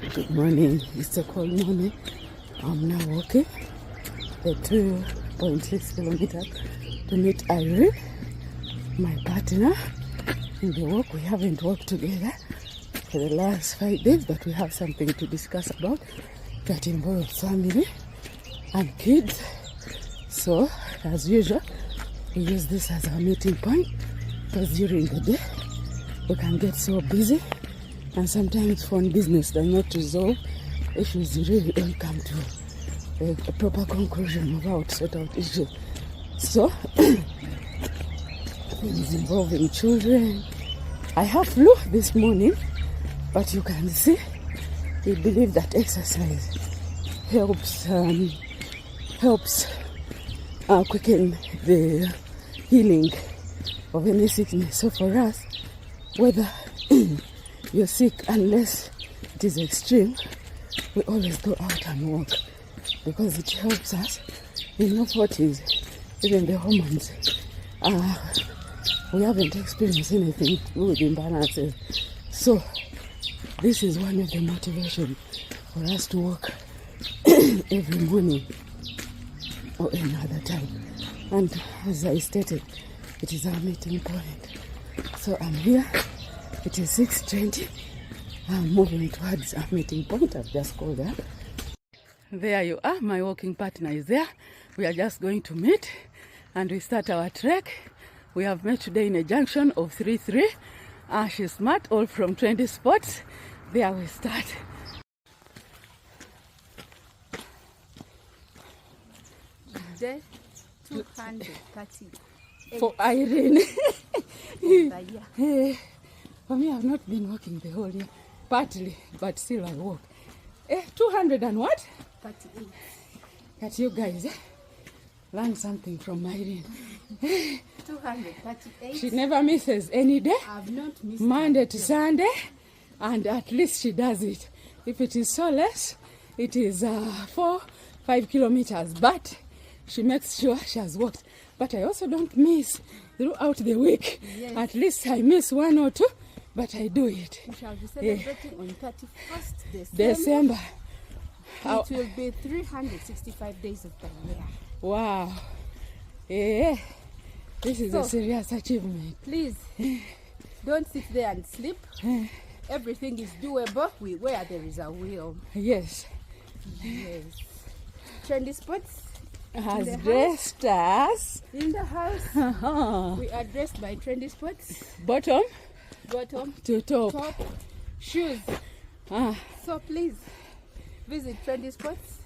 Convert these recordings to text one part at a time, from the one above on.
Good morning. It's a cold morning. I'm now walking the 2.6 kilometers to meet Irene, my partner. In the walk, we haven't walked together for the last 5 days, but we have something to discuss about that involves family and kids. So, as usual, we use this as our meeting point because during the day we can get so busy, and sometimes phone business does not resolve issues. You really don't come to a proper conclusion about sort out issues. So, things involving children. I have flu this morning, but you can see we believe that exercise helps quicken the healing of any sickness. So for us, whether you're sick, unless it is extreme, we always go out and walk because it helps us in our 40s. Even the hormones, we haven't experienced anything with imbalances. So this is one of the motivations for us to walk every morning or any other time. And as I stated, it is our meeting point. So I'm here. It is 6:20. I'm moving towards our meeting point. I've just called her. There you are. My walking partner is there. We are just going to meet and we start our trek. We have met today in a junction of 3-3. She's smart, all from 20 spots. There we start. Day 230 for Irene. Hey, for me, I've not been walking the whole year, partly, but still I walk. 200 and what? 38. That you guys learn something from Irene. 238. She never misses any day. I've not missed Monday to Sunday, and at least she does it. If it is so less, it is 4-5 kilometers, but she makes sure she has walked. But I also don't miss throughout the week. Yes. At least I miss 1 or 2, but I do it. We shall be celebrating on 31st December. It will be 365 days of the year. Wow. Yeah. This is a serious achievement. Please, don't sit there and sleep. Everything is doable where there is a will. Yes. Yes. Trendy spots has dressed us. In the house. We are dressed by trendy spots. Bottom to top. Shoes. So please visit trendy spots.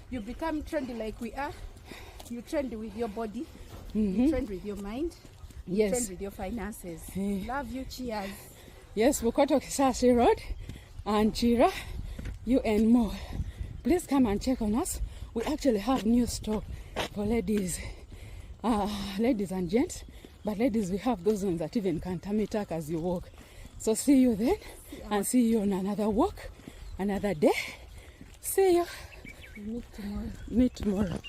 You become trendy like we are. You trend with your body. You trend with your mind. You trend with your finances. Love you. Cheers. Yes, Bukoto Kisasi Road and Chira, UN Mall. Please come and check on us. We actually have new stock for ladies and gents. But ladies, we have those ones that even can tummy tuck as you walk. So see you then, and see you on another walk, another day. See you. Meet tomorrow. Meet tomorrow.